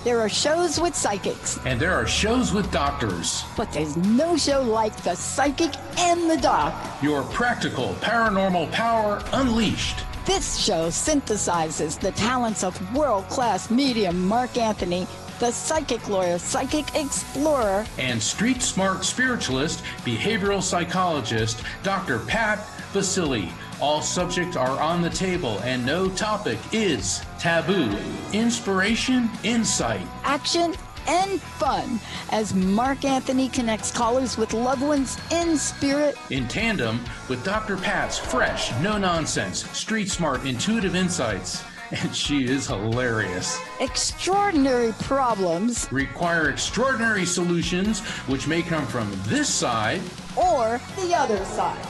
There are shows with psychics. And there are shows with doctors. But there's no show like The Psychic and the Doc. Your practical paranormal power unleashed. This show synthesizes the talents of world-class medium Mark Anthony, the psychic lawyer, psychic explorer, and street smart spiritualist, behavioral psychologist, Dr. Pat Baccili. All subjects are on the table and no topic is taboo. Inspiration, insight, action, and fun as Mark Anthony connects callers with loved ones in spirit. In tandem with Dr. Pat's fresh, no-nonsense, street smart, intuitive insights. And she is hilarious. Extraordinary problems require extraordinary solutions, which may come from this side or the other side.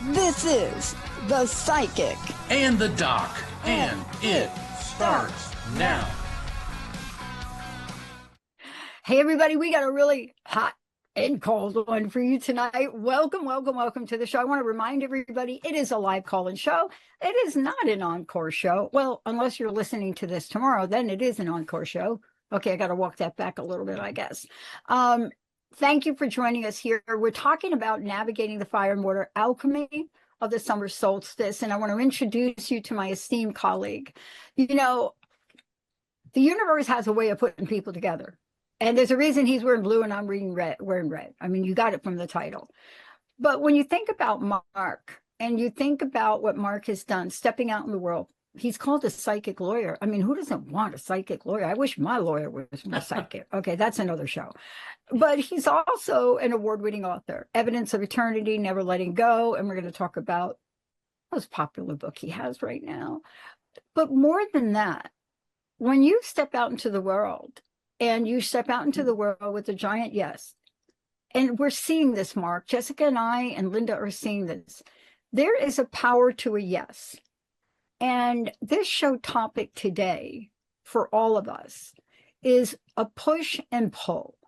This is The Psychic and the Doc, and it starts now. Hey everybody, we got a really hot and cold one for you tonight. Welcome, welcome, welcome to the show. I want to remind everybody, it is a live call-in show. It is not an encore show. Well, unless you're listening to this tomorrow, then it is an encore show. Okay, I got to walk that back a little bit, I guess. Thank you for joining us here. We're talking about navigating the fire and water alchemy of the summer solstice, and I want to introduce you to my esteemed colleague. You know, the universe has a way of putting people together. And there's a reason he's wearing blue and I'm wearing red. I mean, you got it from the title. But when you think about Mark and you think about what Mark has done, stepping out in the world, he's called a psychic lawyer. I mean, who doesn't want a psychic lawyer? I wish my lawyer was my psychic. Okay, that's another show. But he's also an award-winning author, Evidence of Eternity, Never Letting Go. And we're going to talk about the most popular book he has right now. But more than that, when you step out into the world, and you step out into the world with a giant yes. And we're seeing this, Mark. Jessica and I and Linda are seeing this. There is a power to a yes. And this show topic today for all of us is a push and pull.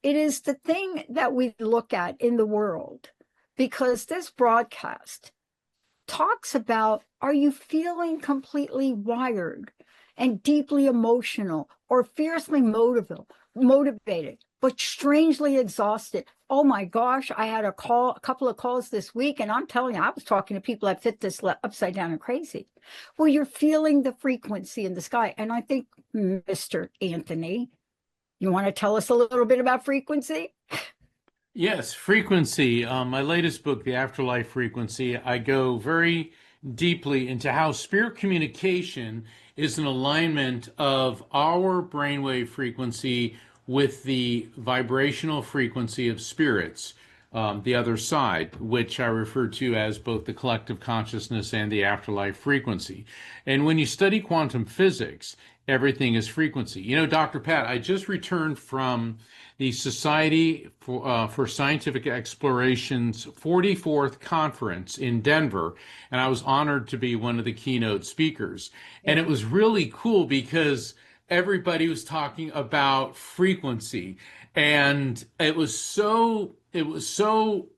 It is the thing that we look at in the world because this broadcast talks about, are you feeling completely wired and deeply emotional or fiercely motivated, but strangely exhausted? Oh my gosh, I had a couple of calls this week, and I'm telling you, I was talking to people that fit this upside down and crazy. Well, you're feeling the frequency in the sky. And I think, Mr. Anthony, you want to tell us a little bit about frequency? Yes, frequency. My latest book, The Afterlife Frequency, I go very deeply into how spirit communication is an alignment of our brainwave frequency with the vibrational frequency of spirits, the other side, which I refer to as both the collective consciousness and the afterlife frequency. And when you study quantum physics, everything is frequency. You know, Dr. Pat, I just returned from the Society for Scientific Exploration's 44th conference in Denver, and I was honored to be one of the keynote speakers. And it was really cool because everybody was talking about frequency, and it was so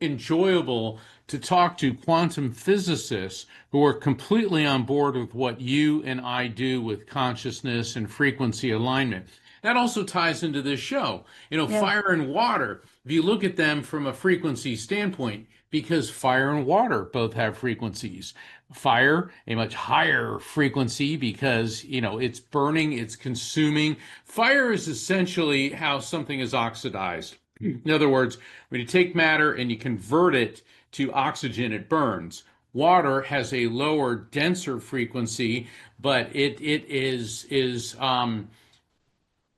enjoyable to talk to quantum physicists who are completely on board with what you and I do with consciousness and frequency alignment. That also ties into this show. You know, fire and water, if you look at them from a frequency standpoint, because fire and water both have frequencies. Fire, a much higher frequency because, you know, it's burning, it's consuming. Fire is essentially how something is oxidized. In other words, when you take matter and you convert it to oxygen, it burns. Water has a lower, denser frequency, but it is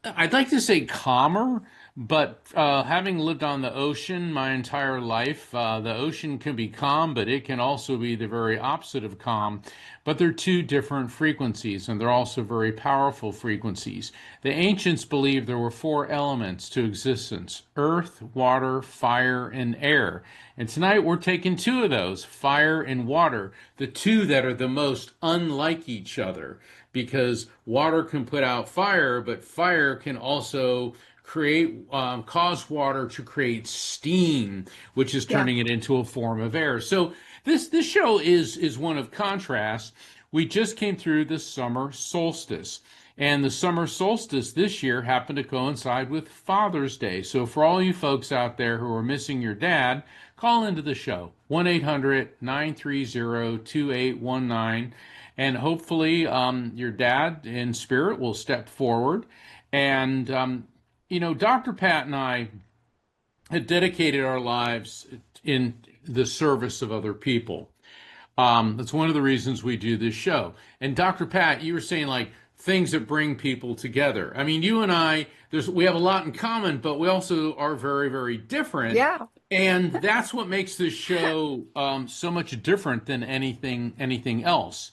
I'd like to say calmer, but having lived on the ocean my entire life, the ocean can be calm, but it can also be the very opposite of calm. But they're two different frequencies, and they're also very powerful frequencies. The ancients believed there were four elements to existence: earth, water, fire, and air. And tonight we're taking two of those, fire and water, the two that are the most unlike each other, because water can put out fire, but fire can also cause water to create steam, which is turning it into a form of air. So this show is one of contrast. We just came through the summer solstice. And the summer solstice this year happened to coincide with Father's Day. So for all you folks out there who are missing your dad, call into the show, 1-800-930-2819. And hopefully your dad in spirit will step forward. And, Dr. Pat and I had dedicated our lives in the service of other people. That's one of the reasons we do this show. And Dr. Pat, you were saying like things that bring people together. I mean, you and I, we have a lot in common, but we also are very, very different. Yeah. And that's what makes this show so much different than anything else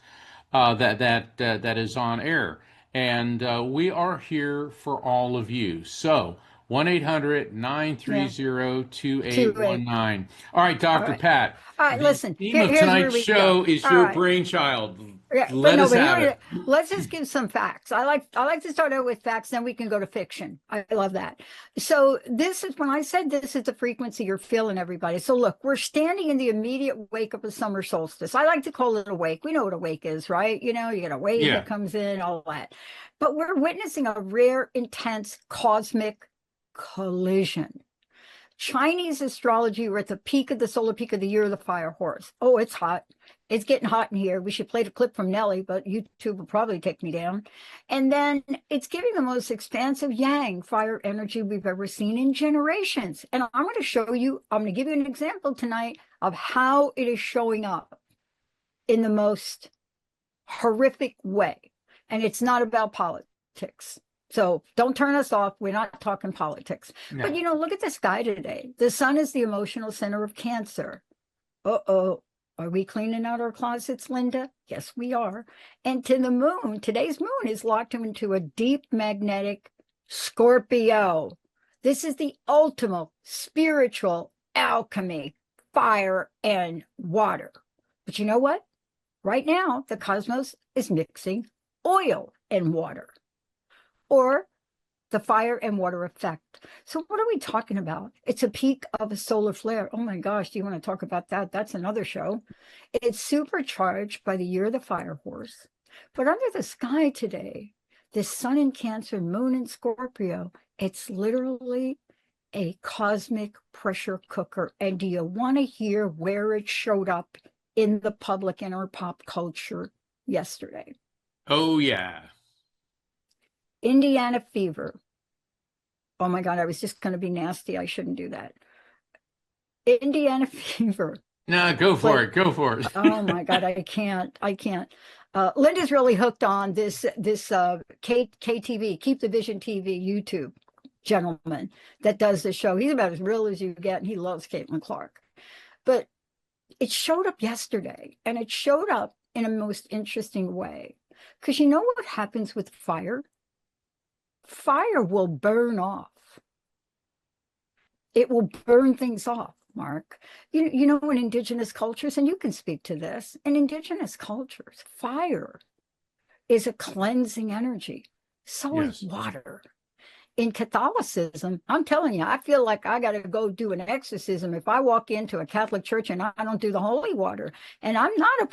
that is on air. And we are here for all of you. So 1-800-930-2819. All right, Dr. Pat. All right, The listen. theme of Here's where tonight's we show go. is All your right. brainchild. Yeah, Let us have it. Let's just give some facts. I like to start out with facts, then we can go to fiction. I love that. So this is when I said this is the frequency you're feeling, everybody. So look, we're standing in the immediate wake of a summer solstice. I like to call it a wake. We know what a wake is, right? You get a wave that comes in, all that. But we're witnessing a rare, intense cosmic collision. Chinese astrology, we're at the peak of the solar peak of the year of the fire horse. Oh, it's hot. It's getting hot in here. We should play the clip from Nelly, but YouTube will probably take me down. And then it's giving the most expansive yang fire energy we've ever seen in generations. And I'm going to show you, I'm going to give you an example tonight of how it is showing up in the most horrific way. And it's not about politics. So don't turn us off. We're not talking politics. No. But, look at the sky today. The sun is the emotional center of Cancer. Uh-oh. Are we cleaning out our closets, Linda? Yes, we are. And to the moon, today's moon is locked into a deep magnetic Scorpio. This is the ultimate spiritual alchemy, fire and water. But you know what? Right now, the cosmos is mixing oil and water, or the fire and water effect. So what are we talking about? It's a peak of a solar flare. Oh my gosh, do you want to talk about that? That's another show. It's supercharged by the year of the fire horse. But under the sky today, the sun in Cancer, moon in Scorpio, it's literally a cosmic pressure cooker. And do you want to hear where it showed up in the public and our pop culture yesterday? Oh, yeah. Indiana fever. Oh my God, I was just going to be nasty. I shouldn't do that. Indiana fever. No, go for it. Go for it. Oh my God, I can't. Linda's really hooked on this KTV, Keep the Vision TV YouTube gentleman that does the show. He's about as real as you get, and he loves Caitlin Clark. But it showed up yesterday, and it showed up in a most interesting way. Because you know what happens with fire? Fire will burn off. It will burn things off, Mark. You know, in indigenous cultures, and you can speak to this, in indigenous cultures, fire is a cleansing energy. So is water. In Catholicism, I'm telling you, I feel like I got to go do an exorcism if I walk into a Catholic church and I don't do the holy water. And I'm not a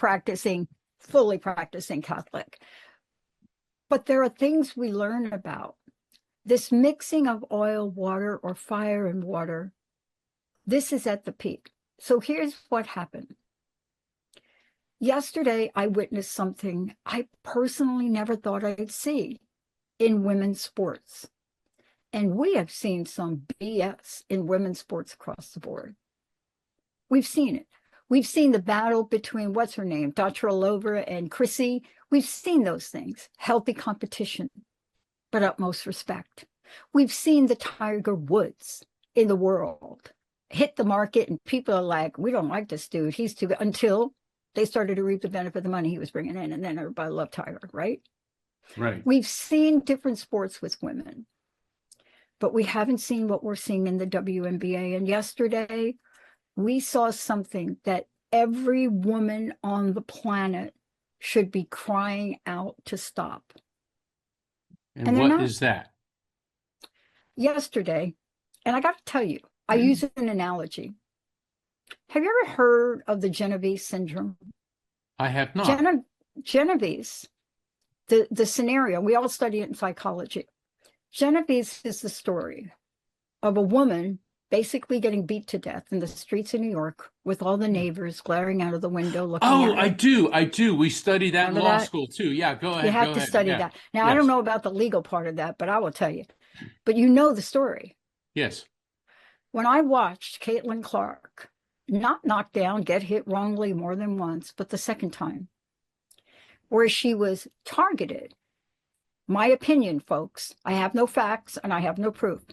fully practicing Catholic. But there are things we learn about. This mixing of oil, water, or fire and water, this is at the peak. So here's what happened. Yesterday, I witnessed something I personally never thought I'd see in women's sports. And we have seen some BS in women's sports across the board. We've seen it. We've seen the battle between, what's her name, Datralova and Chrissy. We've seen those things, healthy competition, but utmost respect. We've seen the Tiger Woods in the world hit the market, and people are like, we don't like this dude. He's too, until they started to reap the benefit of the money he was bringing in. And then everybody loved Tiger, right? Right. We've seen different sports with women, but we haven't seen what we're seeing in the WNBA. And yesterday, we saw something that every woman on the planet should be crying out to stop. And what is that? Yesterday, and I got to tell you, I use an analogy. Have you ever heard of the Genovese syndrome? I have not. Genovese the scenario, we all study it in psychology. Genevieve is the story of a woman basically getting beat to death in the streets of New York with all the neighbors glaring out of the window looking Oh, at her. I do. We study that in Remember law that? school too. Yeah, go You ahead, have go to ahead. study Yeah. that. Now, I don't Yes. know about the legal part of that, but I will tell you. But you know the story. Yes. When I watched Caitlin Clark not knocked down, get hit wrongly more than once, but the second time, where she was targeted, my opinion, folks, I have no facts and I have no proof,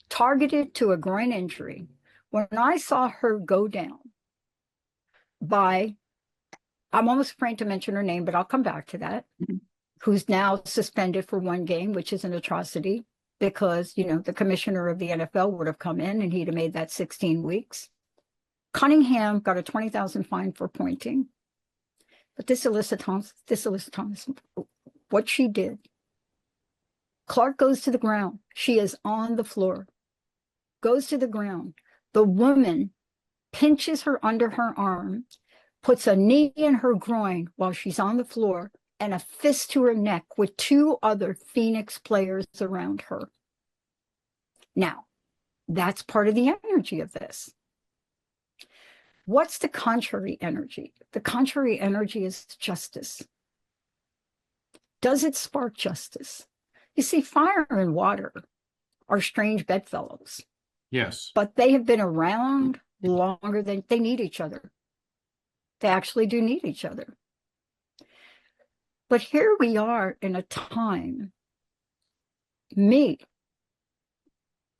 targeted to a groin injury. When I saw her go down by, I'm almost afraid to mention her name, but I'll come back to that, who's now suspended for 1 game, which is an atrocity because, the commissioner of the NFL would have come in and he'd have made that 16 weeks. Cunningham got a 20,000 fine for pointing. But this Alyssa Thomas, what she did, Clark goes to the ground. She is on the floor, goes to the ground. The woman pinches her under her arm, puts a knee in her groin while she's on the floor, and a fist to her neck with 2 other Phoenix players around her. Now, that's part of the energy of this. What's the contrary energy? The contrary energy is justice. Does it spark justice? You see, fire and water are strange bedfellows. Yes. But they have been around longer than they need each other. They actually do need each other. But here we are in a time,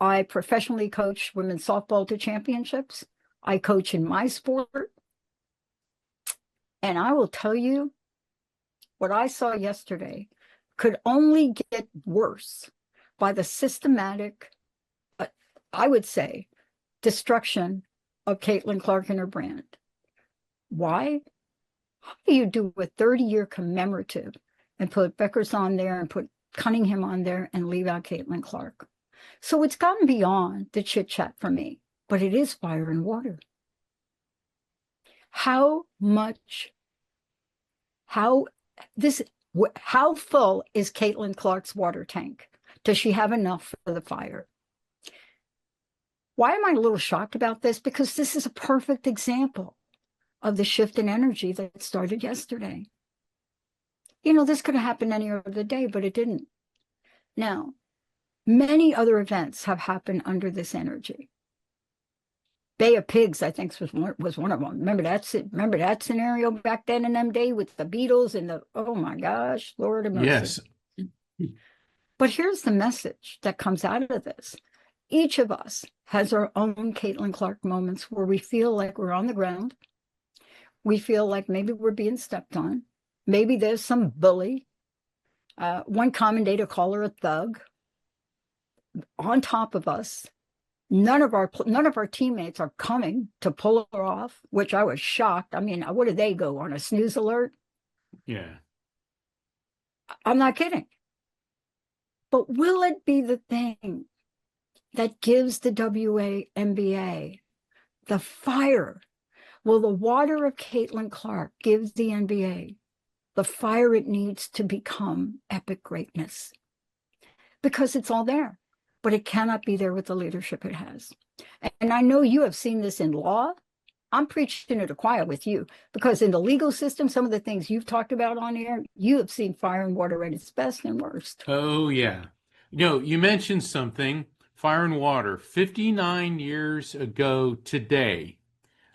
I professionally coach women's softball to championships. I coach in my sport. And I will tell you, what I saw yesterday could only get worse by the systematic, I would say, destruction of Caitlin Clark and her brand. Why? How do you do a 30-year commemorative and put Beckers on there and put Cunningham on there and leave out Caitlin Clark? So it's gotten beyond the chit chat for me, but it is fire and water. How full is Caitlin Clark's water tank? Does she have enough for the fire? Why am I a little shocked about this? Because this is a perfect example of the shift in energy that started yesterday. This could have happened any other day, but it didn't. Now, many other events have happened under this energy. Bay of Pigs, I think, was one of them. Remember that scenario back then in them days with the Beatles and oh my gosh, Lord of mercy. Yes. But here's the message that comes out of this. Each of us has our own Caitlin Clark moments where we feel like we're on the ground. We feel like maybe we're being stepped on. Maybe there's some bully. One commentator called her a thug. On top of us, none of our teammates are coming to pull her off, which I was shocked. I mean, what did they go on, a snooze alert? Yeah. I'm not kidding. But will it be the thing that gives the WNBA the fire? Will the water of Caitlin Clark give the NBA the fire it needs to become epic greatness? Because it's all there, but it cannot be there with the leadership it has. And I know you have seen this in law. I'm preaching to the choir with you, because in the legal system, some of the things you've talked about on here, you have seen fire and water at its best and worst. Oh, yeah. You mentioned something, fire and water. 59 years ago today,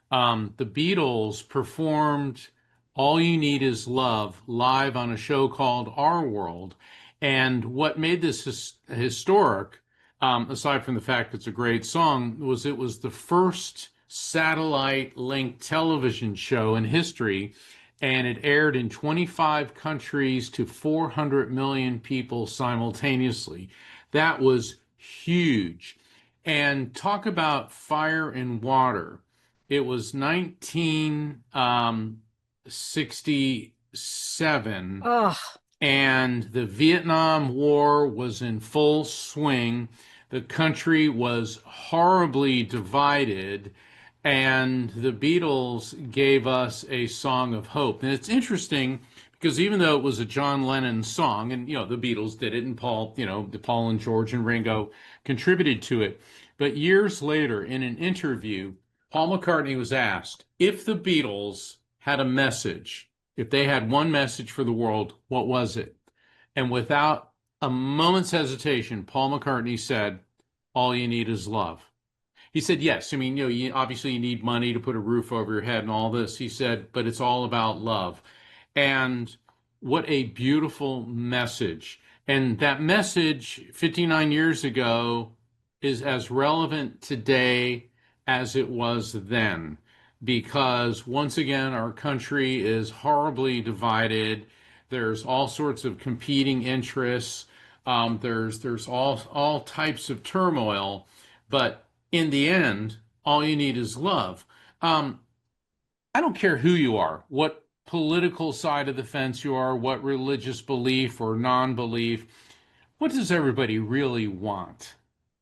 the Beatles performed All You Need Is Love live on a show called Our World. And what made this historic, aside from the fact it's a great song, was it was the first satellite-linked television show in history, and it aired in 25 countries to 400 million people simultaneously. That was huge. And talk about fire and water. It was 1967, and the Vietnam War was in full swing. The country was horribly divided, and the Beatles gave us a song of hope. And it's interesting because even though it was a John Lennon song, and the Beatles did it, and Paul, Paul and George and Ringo contributed to it, but years later in an interview, Paul McCartney was asked if the Beatles had a message, if they had one message for the world, what was it? And without a moment's hesitation, Paul McCartney said, "All you need is love." He said, yes. I mean, obviously you need money to put a roof over your head and all this. He said, but it's all about love. And what a beautiful message. And that message 59 years ago is as relevant today as it was then. Because once again, our country is horribly divided. There's all sorts of competing interests. There's all types of turmoil. But in the end, all you need is love. I don't care who you are, what political side of the fence you are, what religious belief or non-belief. What does everybody really want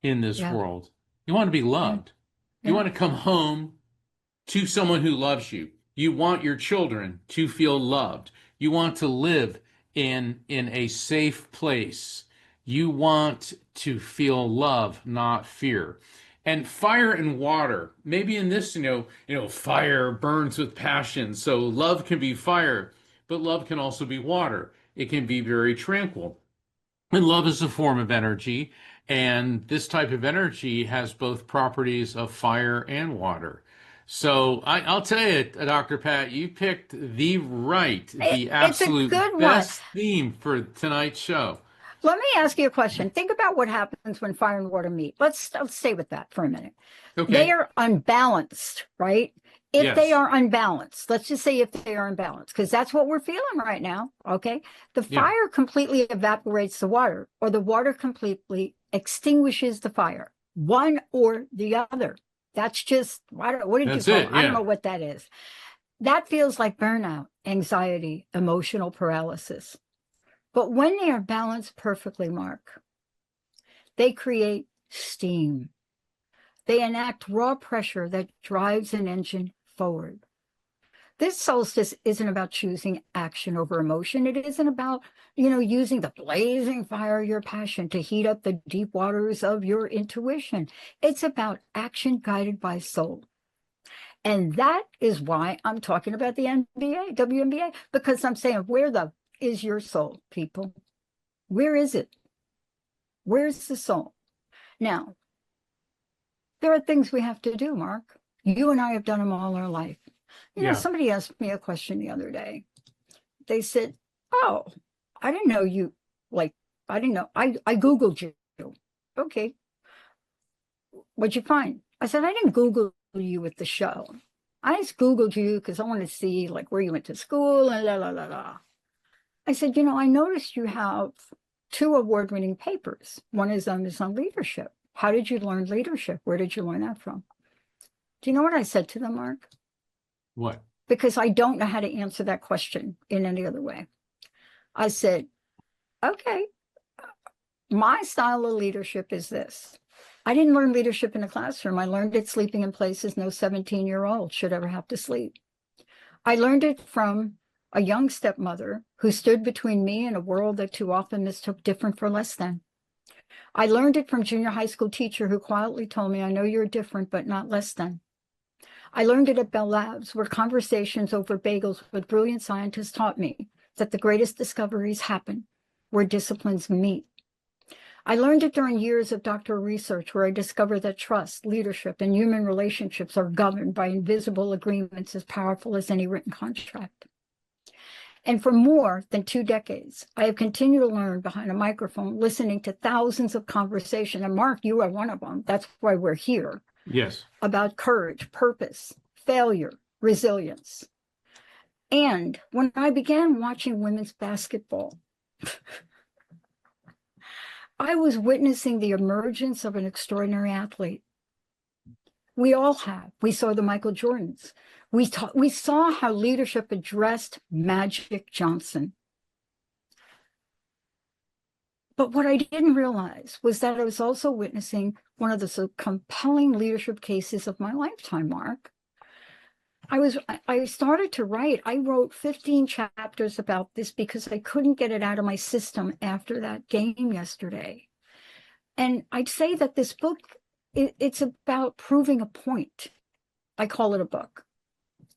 in this world? You want to be loved. You want to come home to someone who loves you. You want your children to feel loved. You want to live in a safe place. You want to feel love, not fear. And fire and water, maybe in this, fire burns with passion. So love can be fire, but love can also be water. It can be very tranquil. And love is a form of energy. And this type of energy has both properties of fire and water. So I'll tell you, Dr. Pat, you picked the absolute best theme for tonight's show. Let me ask you a question. Think about what happens when fire and water meet. Let's stay with that for a minute. Okay. They are unbalanced, right? If they are unbalanced, let's just say if they are unbalanced, because that's what we're feeling right now, okay? The fire completely evaporates the water, or the water completely extinguishes the fire, one or the other. That's just, what did you call it? I don't know what that is. That feels like burnout, anxiety, emotional paralysis. But when they are balanced perfectly, Mark, they create steam. They enact raw pressure that drives an engine forward. This solstice isn't about choosing action over emotion. It isn't about, using the blazing fire of your passion to heat up the deep waters of your intuition. It's about action guided by soul. And that is why I'm talking about the WNBA, because I'm saying, where is your soul, people? Where is it? Where's the soul? Now, there are things we have to do, Mark. You and I have done them all our life. Somebody asked me a question the other day. They said, "Oh, I didn't know you, I didn't know. I Googled you." Okay. What'd you find? I said, "I didn't Google you with the show. I just Googled you because I want to see where you went to school and la, la, la, la." I said, I noticed you have 2 award-winning papers. One is on leadership. How did you learn leadership? Where did you learn that from? Do you know what I said to them, Mark? What? Because I don't know how to answer that question in any other way. I said, okay, my style of leadership is this. I didn't learn leadership in a classroom. I learned it sleeping in places no 17-year-old should ever have to sleep. I learned it from a young stepmother who stood between me and a world that too often mistook different for less than. I learned it from junior high school teacher who quietly told me, "I know you're different, but not less than." I learned it at Bell Labs, where conversations over bagels with brilliant scientists taught me that the greatest discoveries happen where disciplines meet. I learned it during years of doctoral research, where I discovered that trust, leadership, and human relationships are governed by invisible agreements as powerful as any written contract. And for more than 2 decades, I have continued to learn behind a microphone, listening to thousands of conversations. And Mark, you are one of them. That's why we're here. Yes. About courage, purpose, failure, resilience. And when I began watching women's basketball, I was witnessing the emergence of an extraordinary athlete. We all have. We saw the Michael Jordans. We saw how leadership addressed Magic Johnson. But what I didn't realize was that I was also witnessing one of the so compelling leadership cases of my lifetime, Mark. I started to write. I wrote 15 chapters about this because I couldn't get it out of my system after that game yesterday. And I'd say that this book, it's about proving a point. I call it a book.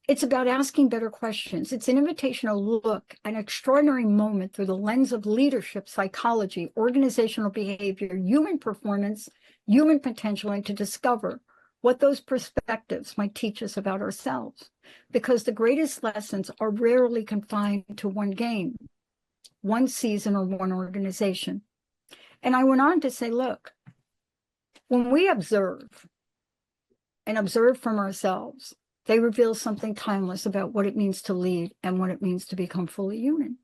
It's about asking better questions. It's an invitational look, an extraordinary moment through the lens of leadership, psychology, organizational behavior, human performance, human potential, and to discover what those perspectives might teach us about ourselves. Because the greatest lessons are rarely confined to one game, one season, or one organization. And I went on to say, look, when we observe and observe from ourselves, they reveal something timeless about what it means to lead and what it means to become fully human.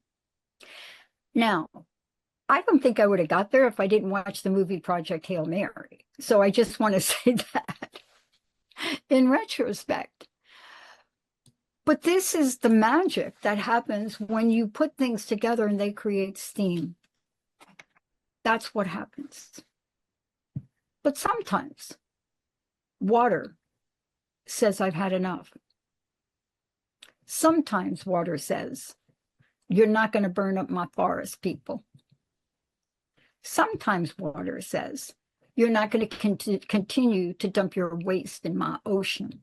Now, I don't think I would have got there if I didn't watch the movie Project Hail Mary. So I just want to say that in retrospect. But this is the magic that happens when you put things together and they create steam. That's what happens. But sometimes water says, I've had enough. Sometimes water says, you're not going to burn up my forest, people. Sometimes water says, you're not going to continue to dump your waste in my ocean.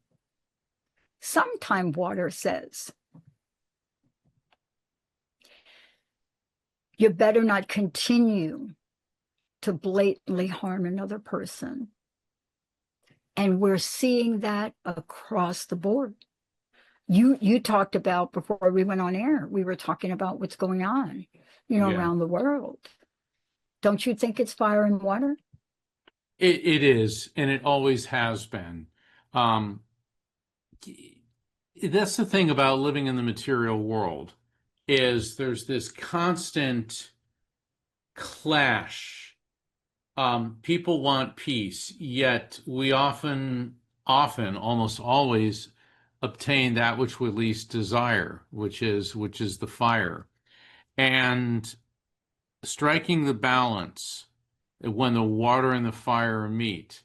Sometimes water says, you better not continue to blatantly harm another person. And we're seeing that across the board. You talked about, before we went on air, we were talking about what's going on, around the world. Don't you think it's fire and water? It is, and it always has been. That's the thing about living in the material world, is there's this constant clash. People want peace, yet we often, almost always obtain that which we least desire, which is the fire. And striking the balance when the water and the fire meet.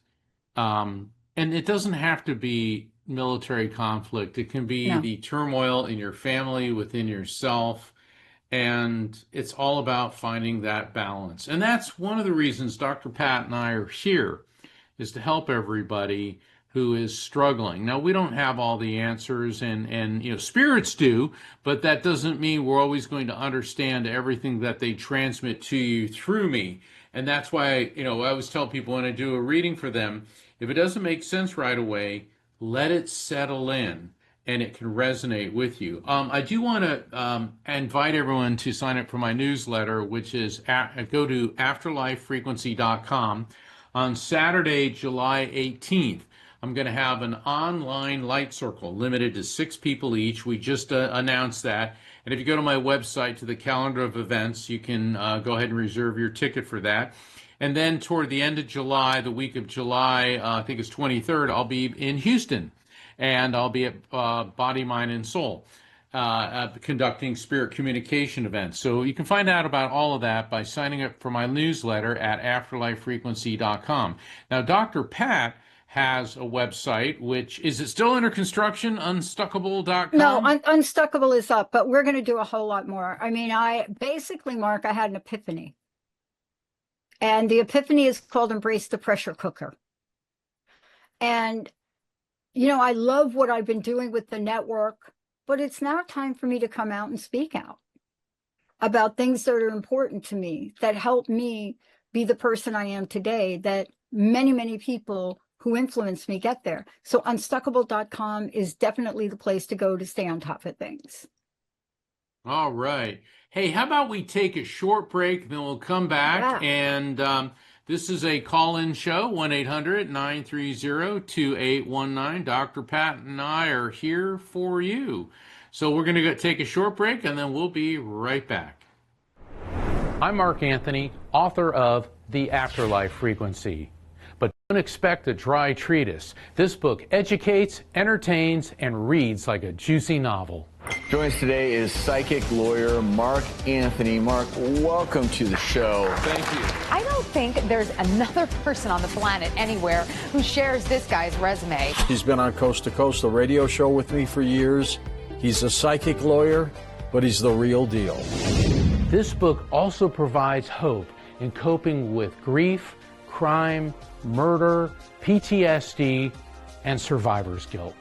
And it doesn't have to be military conflict. It can be the turmoil in your family, within yourself. And it's all about finding that balance. And that's one of the reasons Dr. Pat and I are here, is to help everybody who is struggling. Now, we don't have all the answers, and spirits do, but that doesn't mean we're always going to understand everything that they transmit to you through me. And that's why, I always tell people when I do a reading for them, if it doesn't make sense right away, let it settle in, and it can resonate with you. I do want to invite everyone to sign up for my newsletter, which is go to afterlifefrequency.com. On Saturday, July 18th, I'm going to have an online light circle limited to 6 people each. We just announced that. And if you go to my website, to the calendar of events, you can go ahead and reserve your ticket for that. And then toward the end of July, the week of July, I think it's 23rd, I'll be in Houston. And I'll be at Body, Mind, and Soul conducting spirit communication events. So you can find out about all of that by signing up for my newsletter at afterlifefrequency.com. Now, Dr. Pat has a website, which, is it still under construction, unstuckable.com? No, Unstuckable is up, but we're going to do a whole lot more. I mean, Mark, I had an epiphany. And the epiphany is called Embrace the Pressure Cooker. And I love what I've been doing with the network, but it's now time for me to come out and speak out about things that are important to me, that help me be the person I am today, that many, many people who influence me get there. So unstuckable.com is definitely the place to go to stay on top of things. All right. Hey, how about we take a short break, then we'll come back and this is a call-in show, 1-800-930-2819. Dr. Pat and I are here for you. So we're going to take a short break, and then we'll be right back. I'm Mark Anthony, author of The Afterlife Frequency. But don't expect a dry treatise. This book educates, entertains, and reads like a juicy novel. Joining us today is psychic lawyer Mark Anthony. Mark, welcome to the show. Thank you. I don't think there's another person on the planet anywhere who shares this guy's resume. He's been on Coast to Coast, the radio show with me for years. He's a psychic lawyer, but he's the real deal. This book also provides hope in coping with grief, crime, murder, PTSD, and survivor's guilt.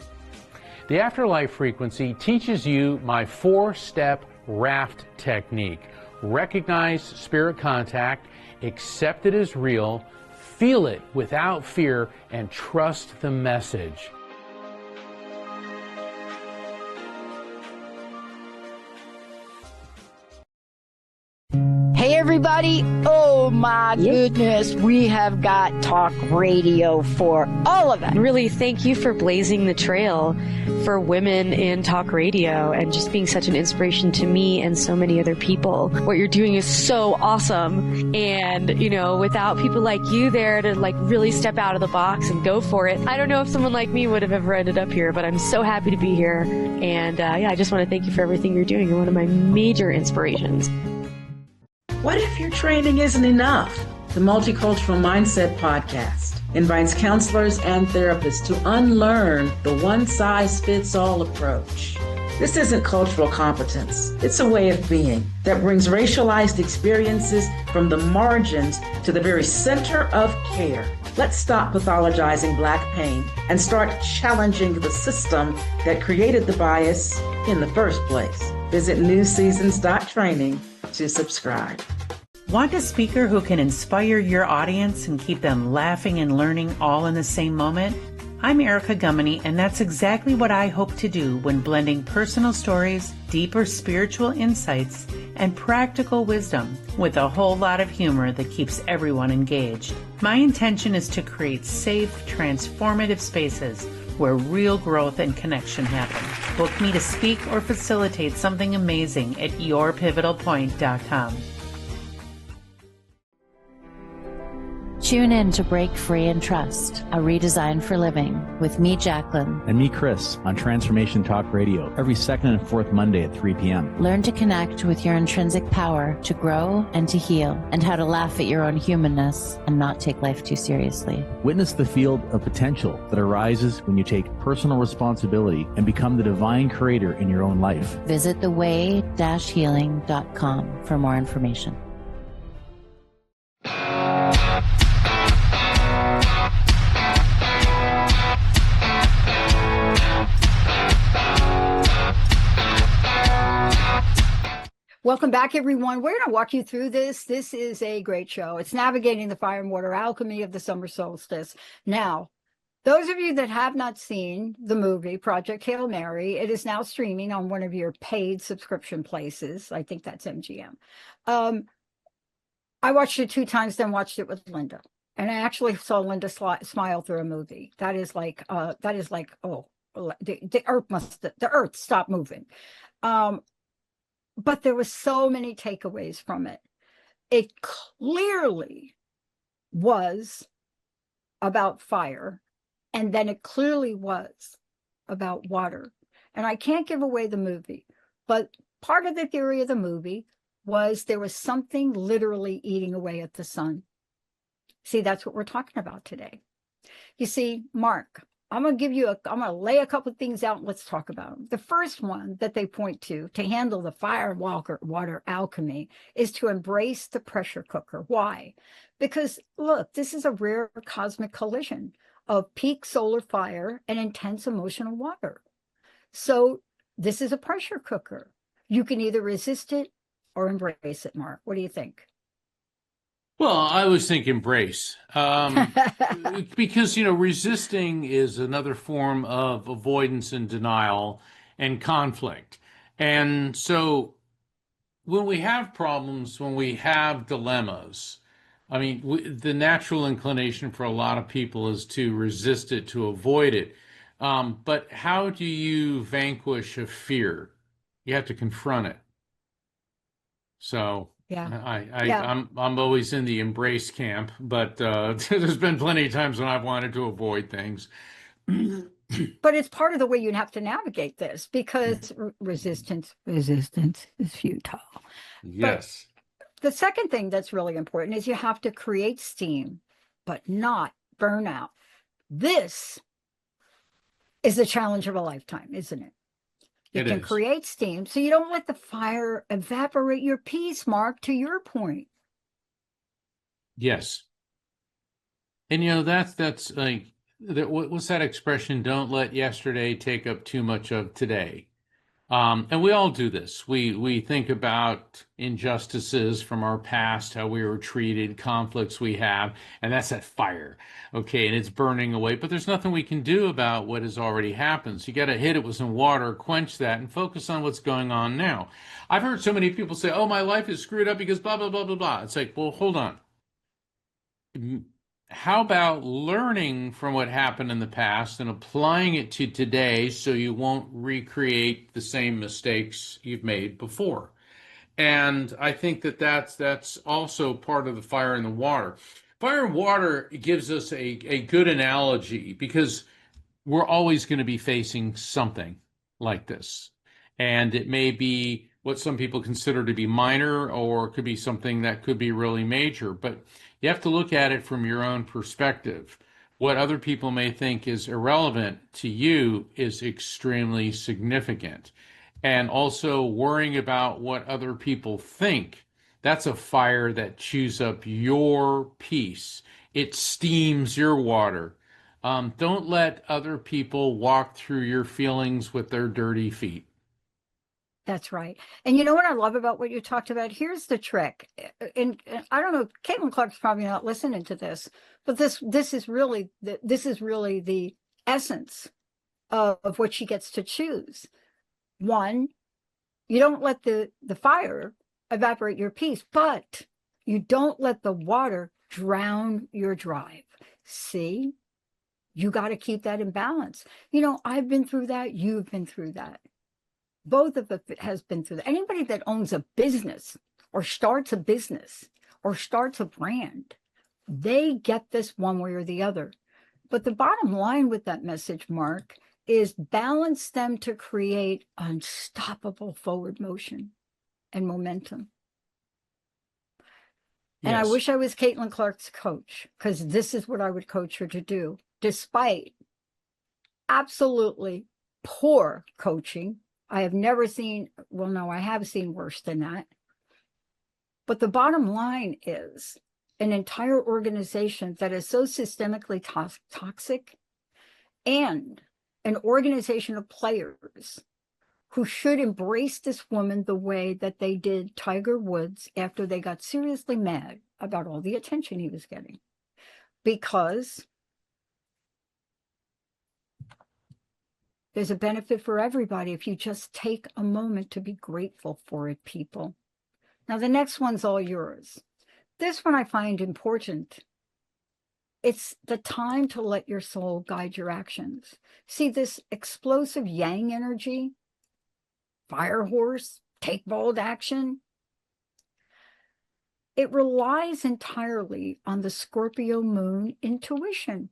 The Afterlife Frequency teaches you my 4-step raft technique. Recognize spirit contact, accept it as real, feel it without fear, and trust the message. Hey, everybody. Oh, my goodness. We have got talk radio for all of it. Really, thank you for blazing the trail for women in talk radio and just being such an inspiration to me and so many other people. What you're doing is so awesome. And, you know, without people like you there to like really step out of the box and go for it, I don't know if someone like me would have ever ended up here, but I'm so happy to be here. And yeah, I just want to thank you for everything you're doing. You're one of my major inspirations. What if your training isn't enough? The Multicultural Mindset Podcast invites counselors and therapists to unlearn the one-size-fits-all approach. This isn't cultural competence. It's a way of being that brings racialized experiences from the margins to the very center of care. Let's stop pathologizing Black pain and start challenging the system that created the bias in the first place. Visit newseasons.training to subscribe. Want a speaker who can inspire your audience and keep them laughing and learning all in the same moment? I'm Erica Gummany, and that's exactly what I hope to do when blending personal stories, deeper spiritual insights, and practical wisdom with a whole lot of humor that keeps everyone engaged. My intention is to create safe, transformative spaces where real growth and connection happen. Book me to speak or facilitate something amazing at yourpivotalpoint.com. Tune in to Break Free and Trust, a redesign for living with me, Jacqueline. And me, Chris, on Transformation Talk Radio, every second and fourth Monday at 3 p.m. Learn to connect with your intrinsic power to grow and to heal, and how to laugh at your own humanness and not take life too seriously. Witness the field of potential that arises when you take personal responsibility and become the divine creator in your own life. Visit theway-healing.com for more information. Welcome back, everyone. We're going to walk you through this. This is a great show. It's navigating the fire and water alchemy of the summer solstice. Now, those of you that have not seen the movie Project Hail Mary, it is now streaming on one of your paid subscription places. I think that's MGM. I watched it 2 times, then watched it with Linda. And I actually saw Linda smile through a movie. That is like, oh, the earth stopped moving. But there were so many takeaways from it. It clearly was about fire, and then it clearly was about water. And I can't give away the movie, but part of the theory of the movie was there was something literally eating away at the sun. See, that's what we're talking about today. You see, Mark, I'm going to lay a couple of things out and let's talk about them. The first one that they point to handle the fire and water alchemy is to embrace the pressure cooker. Why? Because look, this is a rare cosmic collision of peak solar fire and intense emotional water. So this is a pressure cooker. You can either resist it or embrace it, Mark. What do you think? Well, I always think embrace, because, resisting is another form of avoidance and denial and conflict. And so when we have problems, when we have dilemmas, I mean, the natural inclination for a lot of people is to resist it, to avoid it. But how do you vanquish a fear? You have to confront it. So I'm always in the embrace camp, but there's been plenty of times when I've wanted to avoid things. But it's part of the way you have to navigate this, because resistance is futile. Yes. But the second thing that's really important is you have to create steam, but not burnout. This is the challenge of a lifetime, isn't it? You can create steam so you don't let the fire evaporate your peace, Mark, to your point. Yes. And that's like, what's that expression? Don't let yesterday take up too much of today. And we all do this. We think about injustices from our past, how we were treated, conflicts we have, and that's that fire. Okay, and it's burning away, but there's nothing we can do about what has already happened. So you got to hit it with some water, quench that, and focus on what's going on now. I've heard so many people say, "Oh, my life is screwed up because blah blah blah blah blah." It's like, well, hold on. How about learning from what happened in the past and applying it to today so you won't recreate the same mistakes you've made before? And I think that's also part of the fire and the water. Fire and water gives us a good analogy because we're always going to be facing something like this. And it may be what some people consider to be minor, or it could be something that could be really major. But you have to look at it from your own perspective. What other people may think is irrelevant to you is extremely significant. And also worrying about what other people think, that's a fire that chews up your peace. It steams your water. Don't let other people walk through your feelings with their dirty feet. That's right. And you know what I love about what you talked about? Here's the trick. And I don't know, Caitlin Clark's probably not listening to this, but this is really the essence of what she gets to choose. One, you don't let the fire evaporate your peace, but you don't let the water drown your drive. See? You got to keep that in balance. I've been through that. You've been through that. Both of us has been through that. Anybody that owns a business or starts a business or starts a brand, they get this one way or the other. But the bottom line with that message, Mark, is balance them to create unstoppable forward motion and momentum. And I wish I was Caitlin Clark's coach, because this is what I would coach her to do, despite absolutely poor coaching. I have never seen, well, no, I have seen worse than that. But the bottom line is an entire organization that is so systemically toxic, and an organization of players who should embrace this woman the way that they did Tiger Woods after they got seriously mad about all the attention he was getting. Because there's a benefit for everybody if you just take a moment to be grateful for it, people. Now, the next one's all yours. This one I find important. It's the time to let your soul guide your actions. See, this explosive yang energy, fire horse, take bold action, it relies entirely on the Scorpio moon intuition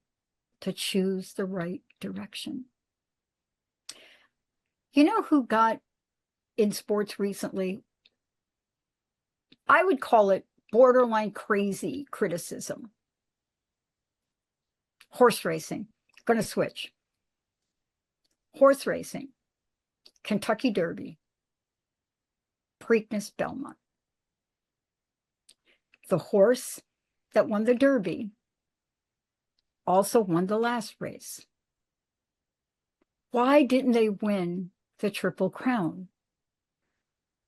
to choose the right direction. You know who got in sports recently? I would call it borderline crazy criticism. Horse racing. Going to switch. Horse racing. Kentucky Derby. Preakness, Belmont. The horse that won the Derby also won the last race. Why didn't they win the Triple Crown?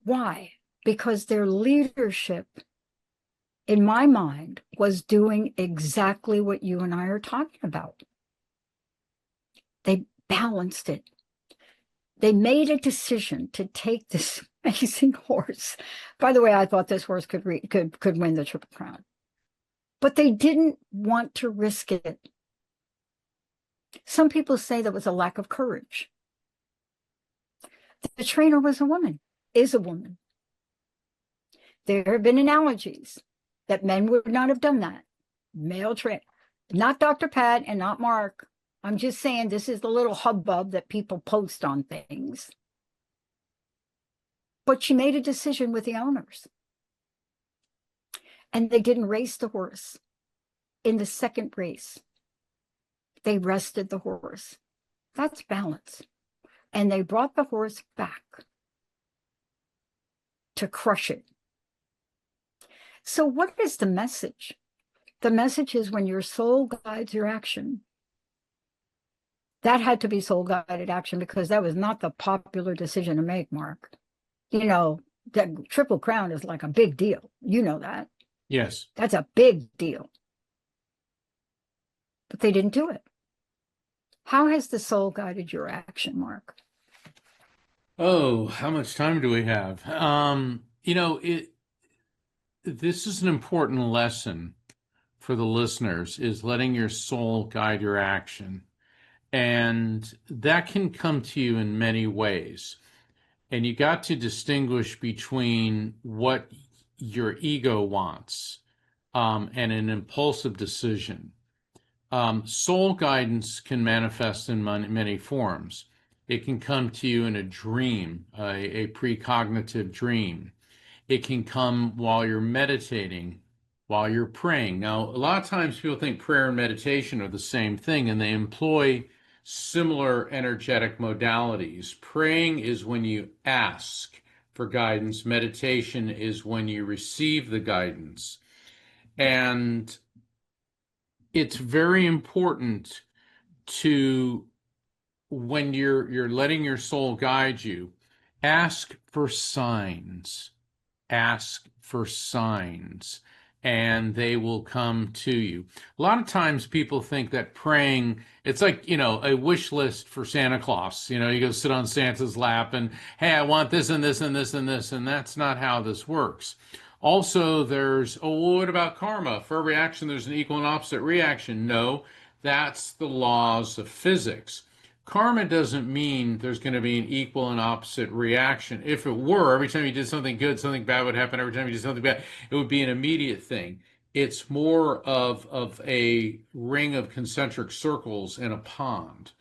Why? Because their leadership, in my mind, was doing exactly what you and I are talking about. They balanced it. They made a decision to take this amazing horse. By the way, I thought this horse could win the Triple Crown. But they didn't want to risk it. Some people say that was a lack of courage. The trainer was a woman, is a woman. There have been analogies that men would not have done that. Male trainer, not Dr. Pat and not Mark, I'm just saying this is the little hubbub that people post on things. But she made a decision with the owners. And they didn't race the horse. In the second race, they rested the horse. That's balance. And they brought the horse back to crush it. So what is the message? The message is when your soul guides your action. That had to be soul guided action because that was not the popular decision to make, Mark. You know, that Triple Crown is like a big deal. You know that. Yes. That's a big deal. But they didn't do it. How has the soul guided your action, Mark? Oh, how much time do we have? This is an important lesson for the listeners, is letting your soul guide your action. And that can come to you in many ways. And you got to distinguish between what your ego wants and an impulsive decision. Soul guidance can manifest in many forms. It can come to you in a dream, a precognitive dream. It can come while you're meditating, while you're praying. Now, a lot of times people think prayer and meditation are the same thing, and they employ similar energetic modalities. Praying is when you ask for guidance. Meditation is when you receive the guidance. And it's very important to, when you're letting your soul guide you, ask for signs. Ask for signs, and they will come to you. A lot of times people think that praying, it's like, a wish list for Santa Claus. You go sit on Santa's lap and, hey, I want this and this and this and this, and that's not how this works. Also, what about karma? For every action, there's an equal and opposite reaction. No, that's the laws of physics. Karma doesn't mean there's going to be an equal and opposite reaction. If it were, every time you did something good, something bad would happen. Every time you did something bad, it would be an immediate thing. It's more of a ring of concentric circles in a pond.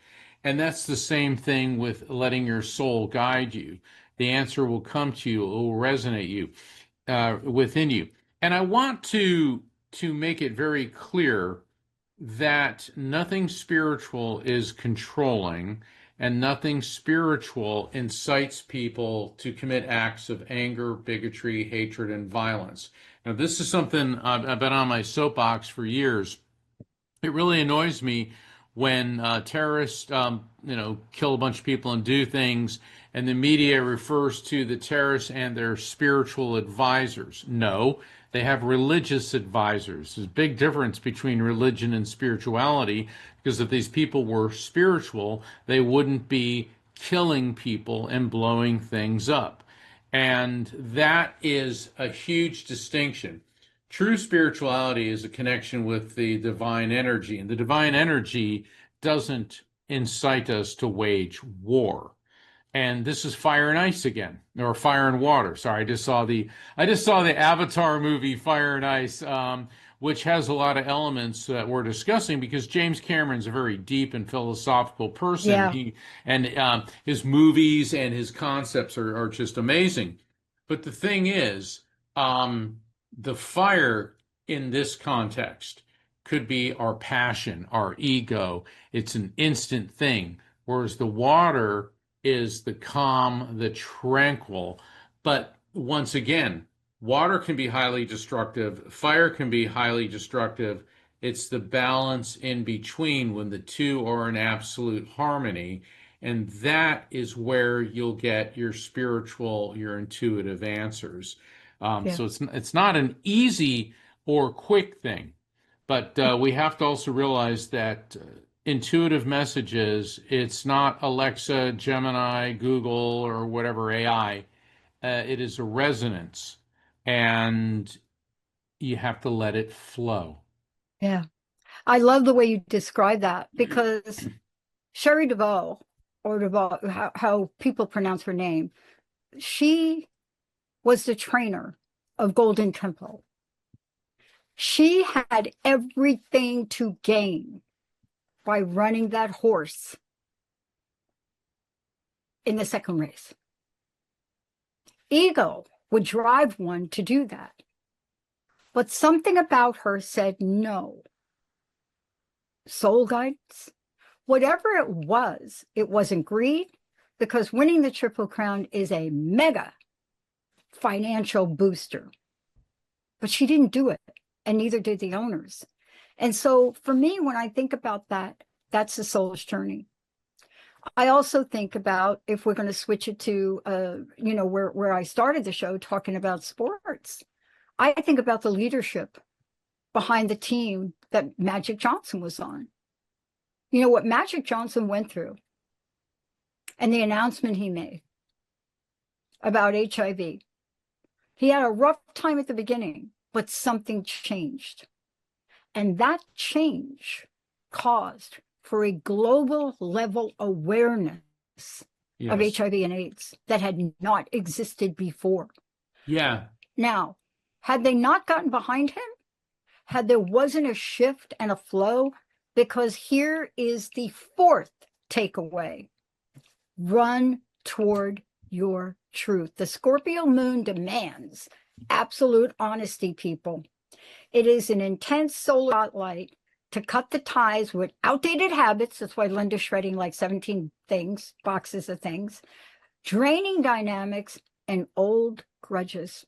And that's the same thing with letting your soul guide you. The answer will come to you. It will resonate within you. And I want to make it very clear that nothing spiritual is controlling, and nothing spiritual incites people to commit acts of anger, bigotry, hatred, and violence. Now, this is something I've been on my soapbox for years. It really annoys me when terrorists, kill a bunch of people and do things, and the media refers to the terrorists and their spiritual advisors. No, they have religious advisors. There's a big difference between religion and spirituality, because if these people were spiritual, they wouldn't be killing people and blowing things up. And that is a huge distinction. True spirituality is a connection with the divine energy, and the divine energy doesn't incite us to wage war. And this is Fire and Ice again, or Fire and Water. Sorry, I just saw the Avatar movie Fire and Ice, which has a lot of elements that we're discussing, because James Cameron's a very deep and philosophical person. Yeah. His movies and his concepts are just amazing. But the thing is, the fire in this context could be our passion, our ego. It's an instant thing, whereas the water is the calm, the tranquil. But once again, water can be highly destructive. Fire can be highly destructive. It's the balance in between when the two are in absolute harmony. And that is where you'll get your spiritual, your intuitive answers. So it's not an easy or quick thing, but we have to also realize that intuitive messages, it's not Alexa, Gemini, Google, or whatever AI. It is a resonance, and you have to let it flow. Yeah. I love the way you describe that, because Sherry DeVoe, or DeVoe, how people pronounce her name, she was the trainer of Golden Temple. She had everything to gain by running that horse in the second race. Ego would drive one to do that. But something about her said no. Soul guidance, whatever it wasn't greed, because winning the Triple Crown is a mega financial booster. But she didn't do it, and neither did the owners. And so for me, when I think about that, that's the soul's journey. I also think about, if we're going to switch it to, where I started the show talking about sports, I think about the leadership behind the team that Magic Johnson was on. You know what Magic Johnson went through and the announcement he made about HIV. He had a rough time at the beginning, but something changed. And that change caused for a global level awareness of HIV and AIDS that had not existed before. Yeah. Now, had they not gotten behind him, had there wasn't a shift and a flow, because here is the fourth takeaway: run toward your truth. The Scorpio moon demands absolute honesty, people. It is an intense solar spotlight to cut the ties with outdated habits. That's why Linda's shredding like 17 boxes of things, draining dynamics, and old grudges.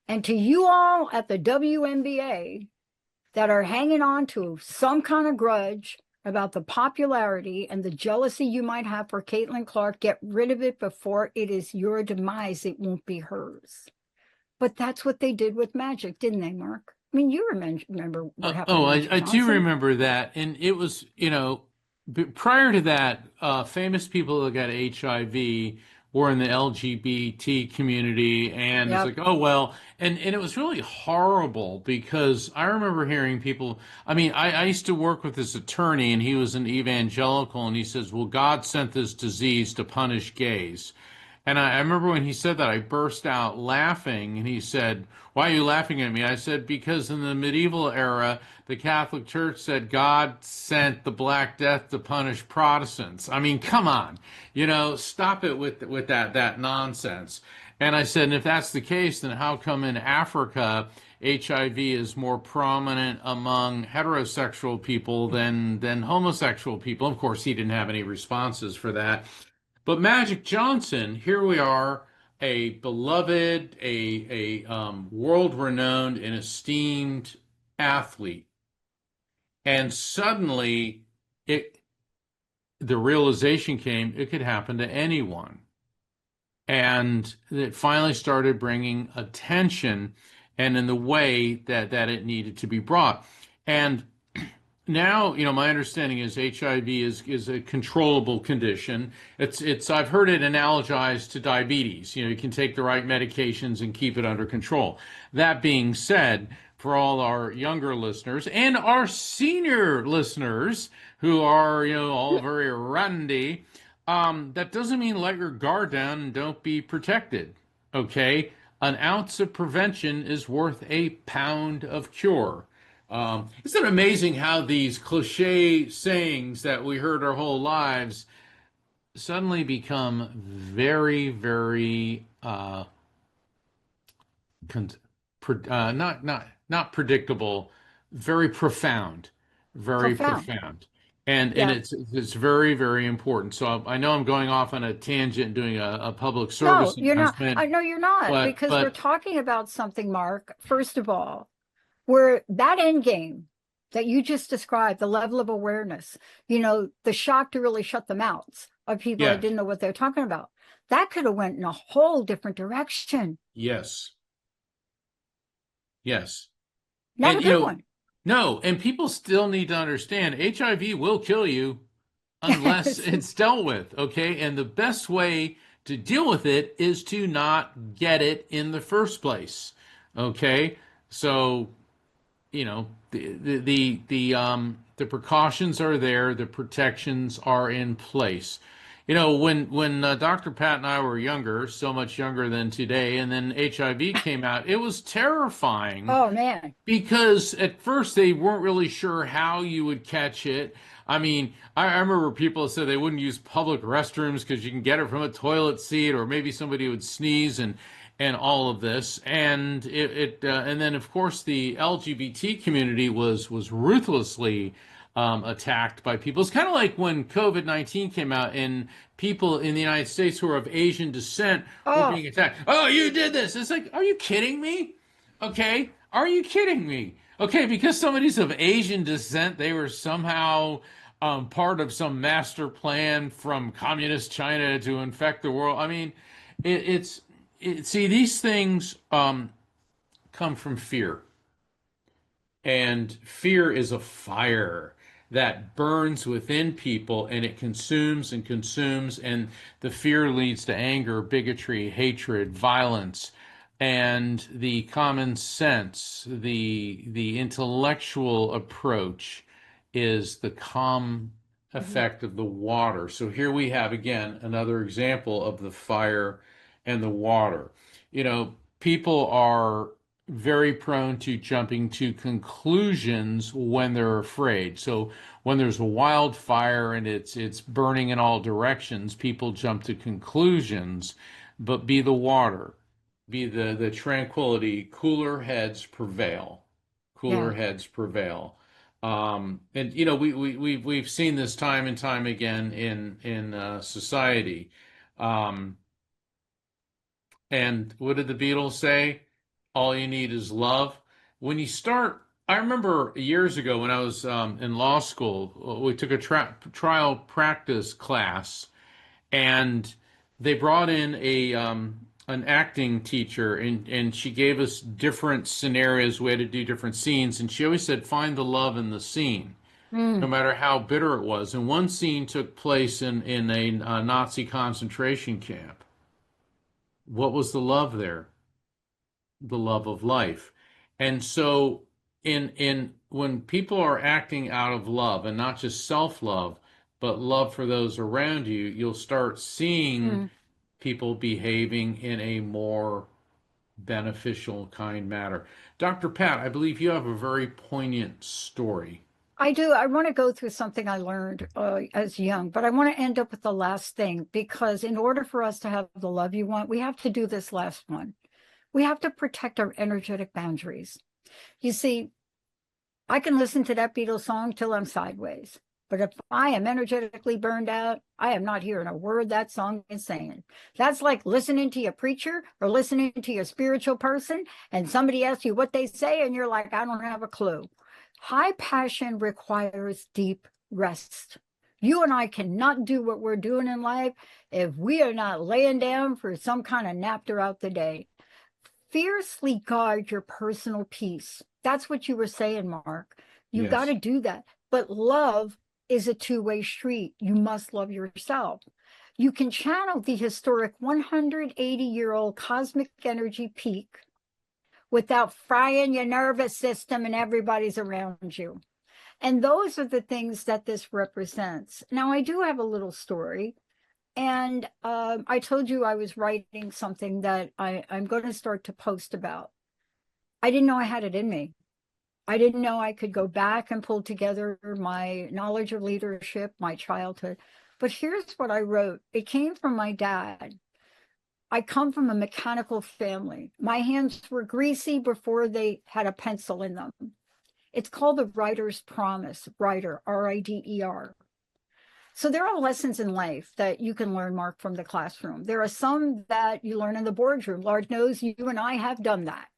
And to you all at the WNBA that are hanging on to some kind of grudge about the popularity and the jealousy you might have for Caitlin Clark, get rid of it before it is your demise. It won't be hers. But that's what they did with Magic, didn't they, Mark? I mean, you remember what happened. I do remember that. And it was, prior to that, famous people that got HIV were in the LGBT community. And it's like, oh, well, and it was really horrible, because I remember hearing people, I used to work with this attorney, and he was an evangelical, and he says, well, God sent this disease to punish gays. And I remember when he said that, I burst out laughing, and he said, why are you laughing at me? I said, because in the medieval era, the Catholic Church said God sent the Black Death to punish Protestants. I mean, come on, stop it with that nonsense. And I said, and if that's the case, then how come in Africa, HIV is more prominent among heterosexual people than homosexual people? Of course, he didn't have any responses for that. But Magic Johnson, here we are, a beloved, a world-renowned and esteemed athlete. And suddenly, the realization came it could happen to anyone. And it finally started bringing attention, and in the way that it needed to be brought. And now, my understanding is HIV is a controllable condition. I've heard it analogized to diabetes. You can take the right medications and keep it under control. That being said, for all our younger listeners and our senior listeners who are, all very randy, that doesn't mean let your guard down and don't be protected. Okay? An ounce of prevention is worth a pound of cure. Isn't it amazing how these cliche sayings that we heard our whole lives suddenly become very, very not predictable, very profound, very profound. And it's very, very important. So I know I'm going off on a tangent, doing a public service announcement. No, you're not, because we're talking about something, Mark. First of all, where that end game that you just described, the level of awareness, the shock to really shut the mouths of people that didn't know what they're talking about, that could have went in a whole different direction. Yes. Not a good one. No, and people still need to understand HIV will kill you unless it's dealt with, okay? And the best way to deal with it is to not get it in the first place, okay? So, the precautions are there, the protections are in place. You know, when Dr. Pat and I were younger, so much younger than today, and then HIV came out, it was terrifying Oh man. because at first they weren't really sure how you would catch it. I mean, I remember people said they wouldn't use public restrooms because you can get it from a toilet seat, or maybe somebody would sneeze and all of this. And and then of course the LGBT community was ruthlessly attacked by people. It's kind of like when COVID-19 came out and people in the United States who are of Asian descent were Oh, being attacked. Oh, you did this. It's like, are you kidding me? Okay. Are you kidding me? Okay, because somebody's of Asian descent, they were somehow part of some master plan from communist China to infect the world. I mean, see, these things come from fear. And fear is a fire that burns within people and it consumes and consumes. And the fear leads to anger, bigotry, hatred, violence. And the common sense, the intellectual approach is the calm effect of the water. So here we have again another example of the fire and the water. You know, people are very prone to jumping to conclusions when they're afraid. So when there's a wildfire and it's burning in all directions, people jump to conclusions, but be the water, be the tranquility, cooler heads prevail. Cooler yeah. heads prevail. And you know, we've seen this time and time again in society. And what did the Beatles say? All you need is love. When you start, I remember years ago when I was in law school, we took a trial practice class, and they brought in a an acting teacher, and she gave us different scenarios. We had to do different scenes, and she always said, "Find the love in the scene." No Mm. matter how bitter it was. And one scene took place in a Nazi concentration camp. What was the love there? The love of life. And so in when people are acting out of love and not just self-love, but love for those around you, you'll start seeing Mm. people behaving in a more beneficial kind manner. Dr. Pat, I believe you have a very poignant story. I do. I want to go through something I learned as young, but I want to end up with the last thing because in order for us to have the love you want, we have to do this last one. We have to protect our energetic boundaries. You see, I can listen to that Beatles song till I'm sideways. But if I am energetically burned out, I am not hearing a word that song is saying. That's like listening to your preacher or listening to your spiritual person, and somebody asks you what they say, and you're like, I don't have a clue. High passion requires deep rest. You and I cannot do what we're doing in life if we are not laying down for some kind of nap throughout the day. Fiercely guard your personal peace. That's what you were saying, Mark. You got to Yes. do that. But love is a two-way street. You must love yourself. You can channel the historic 180-year-old cosmic energy peak without frying your nervous system and everybody's around you. And those are the things that this represents. Now, I do have a little story. And I told you I was writing something that I'm going to start to post about. I didn't know I had it in me. I didn't know I could go back and pull together my knowledge of leadership, my childhood. But here's what I wrote. It came from my dad. I come from a mechanical family. My hands were greasy before they had a pencil in them. It's called the Writer's Promise, Writer, R-I-D-E-R. So there are lessons in life that you can learn, Mark, from the classroom. There are some that you learn in the boardroom. Lord knows you and I have done that.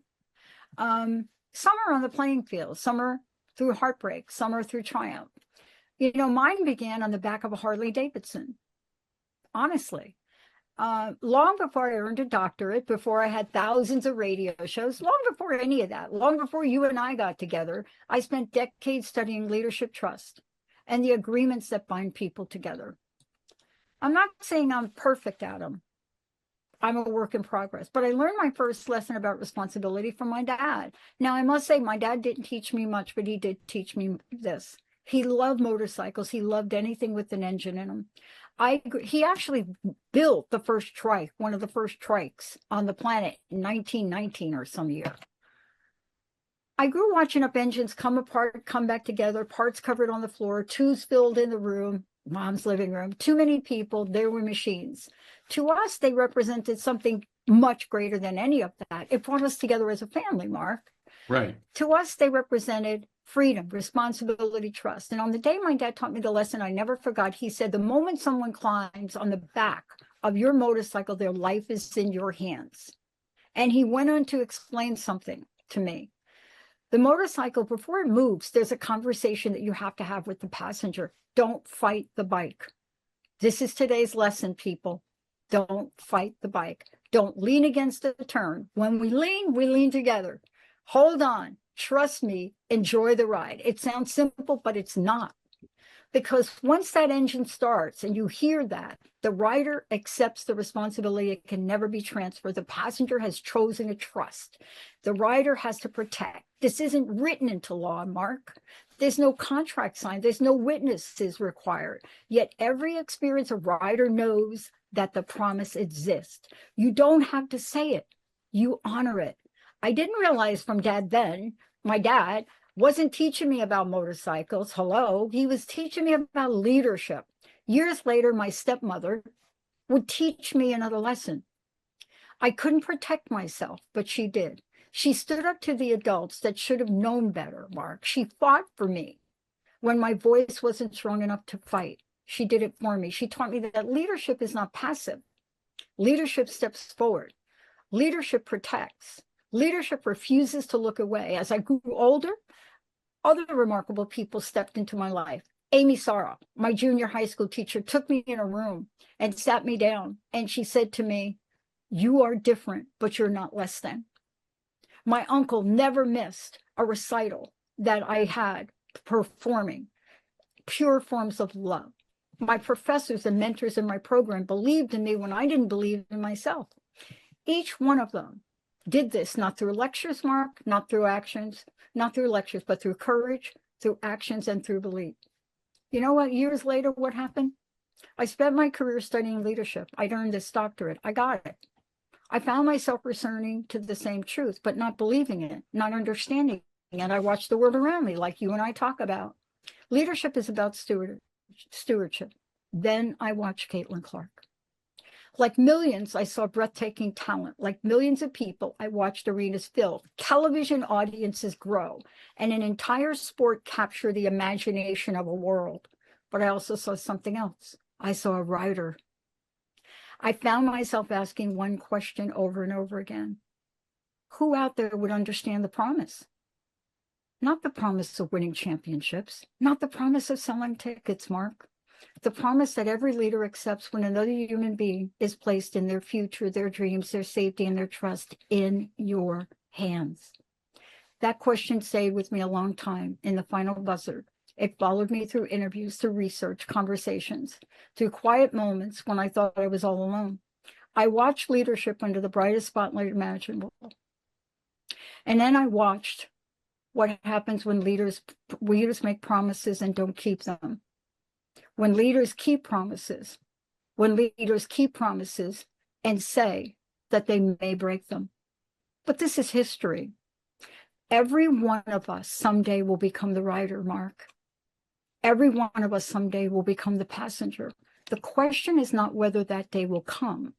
Some are on the playing field. Some are through heartbreak. Some are through triumph. You know, mine began on the back of a Harley Davidson, honestly. Long before I earned a doctorate, before I had thousands of radio shows, long before any of that, long before you and I got together, I spent decades studying leadership trust and the agreements that bind people together. I'm not saying I'm perfect at them. I'm a work in progress, but I learned my first lesson about responsibility from my dad. Now, I must say my dad didn't teach me much, but he did teach me this. He loved motorcycles. He loved anything with an engine in them. He actually built the first trike, one of the first trikes on the planet in 1919 or some year. I grew watching up engines come apart, come back together, parts covered on the floor, tubes filled in the room, mom's living room, too many people, there were machines. To us, they represented something much greater than any of that. It brought us together as a family, Mark. Right. To us, they represented freedom, responsibility, trust. And on the day my dad taught me the lesson I never forgot, he said, the moment someone climbs on the back of your motorcycle, their life is in your hands. And he went on to explain something to me. The motorcycle, before it moves, there's a conversation that you have to have with the passenger. Don't fight the bike. This is today's lesson, people. Don't fight the bike. Don't lean against the turn. When we lean together. Hold on. Trust me. Enjoy the ride. It sounds simple, but it's not. Because once that engine starts and you hear that, the rider accepts the responsibility. It can never be transferred. The passenger has chosen a trust. The rider has to protect. This isn't written into law, Mark. There's no contract signed. There's no witnesses required. Yet every experienced rider knows that the promise exists. You don't have to say it. You honor it. I didn't realize from Dad then, my dad wasn't teaching me about motorcycles. Hello. He was teaching me about leadership. Years later, my stepmother would teach me another lesson. I couldn't protect myself, but she did. She stood up to the adults that should have known better, Mark. She fought for me when my voice wasn't strong enough to fight. She did it for me. She taught me that leadership is not passive. Leadership steps forward. Leadership protects. Leadership refuses to look away. As I grew older, other remarkable people stepped into my life. Amy Sarah, my junior high school teacher, took me in a room and sat me down. And she said to me, you are different, but you're not less than. My uncle never missed a recital that I had performing pure forms of love. My professors and mentors in my program believed in me when I didn't believe in myself. Each one of them did this, not through lectures, Mark, not through actions, not through lectures, but through courage, through actions, and through belief. You know what? Years later, what happened? I spent my career studying leadership. I earned this doctorate. I got it. I found myself returning to the same truth, but not believing it, not understanding it. And I watched the world around me, like you and I talk about. Leadership is about stewardship. Then I watched Caitlin Clark. Like millions, I saw breathtaking talent. Like millions of people, I watched arenas fill, television audiences grow, and an entire sport capture the imagination of a world. But I also saw something else. I saw a rider. I found myself asking one question over and over again. Who out there would understand the promise? Not the promise of winning championships, not the promise of selling tickets, Mark. The promise that every leader accepts when another human being is placed in their future, their dreams, their safety, and their trust in your hands. That question stayed with me a long time in the final buzzer. It followed me through interviews, through research, conversations, through quiet moments when I thought I was all alone. I watched leadership under the brightest spotlight imaginable. And then I watched what happens when leaders make promises and don't keep them. When leaders keep promises and say that they may break them. But this is history. Every one of us someday will become the rider, Mark. Every one of us someday will become the passenger. The question is not whether that day will come.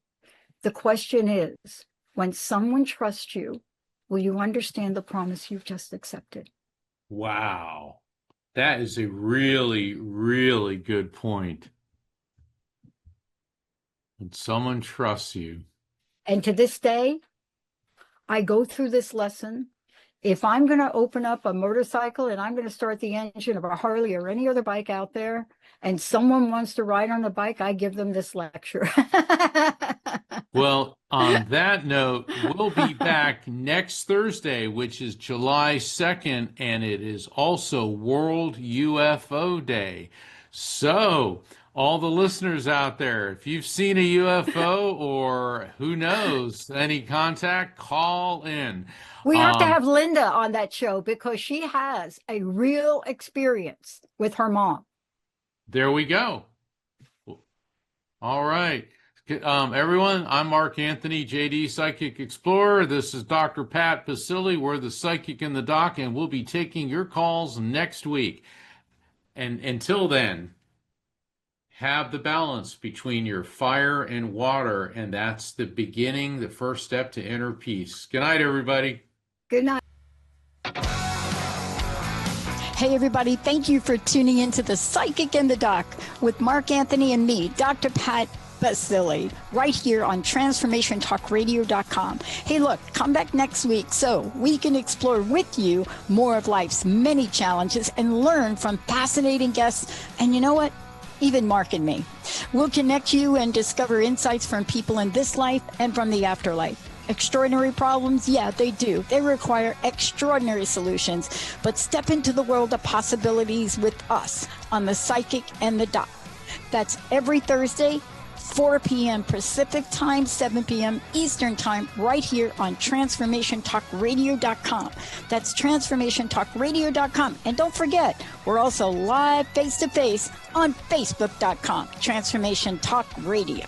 The question is, when someone trusts you, will you understand the promise you've just accepted? Wow. That is a really, really good point. When someone trusts you. And to this day, I go through this lesson. If I'm going to open up a motorcycle and I'm going to start the engine of a Harley or any other bike out there, and someone wants to ride on the bike, I give them this lecture. Well, on that note, we'll be back next Thursday, which is July 2nd, and it is also World UFO Day. So, all the listeners out there, if you've seen a UFO or who knows, any contact, call in. We have to have Linda on that show because she has a real experience with her mom. There we go. All right. Everyone, I'm Mark Anthony, JD Psychic Explorer. This is Dr. Pat Baccili. We're the Psychic in the Doc, and we'll be taking your calls next week. And until then, have the balance between your fire and water, and that's the beginning, the first step to inner peace. Good night, everybody. Good night. Hey, everybody. Thank you for tuning into the Psychic in the Doc with Mark Anthony and me, Dr. Pat Baccili, right here on TransformationTalkRadio.com. Hey, look, come back next week so we can explore with you more of life's many challenges and learn from fascinating guests. And you know what? Even Mark and me. We'll connect you and discover insights from people in this life and from the afterlife. Extraordinary problems? Yeah, they do. They require extraordinary solutions. But step into the world of possibilities with us on the Psychic and the Doc. That's every Thursday, 4 p.m. Pacific Time, 7 p.m. Eastern Time, right here on TransformationTalkRadio.com. That's TransformationTalkRadio.com. And don't forget, we're also live face-to-face on Facebook.com, Transformation Talk Radio.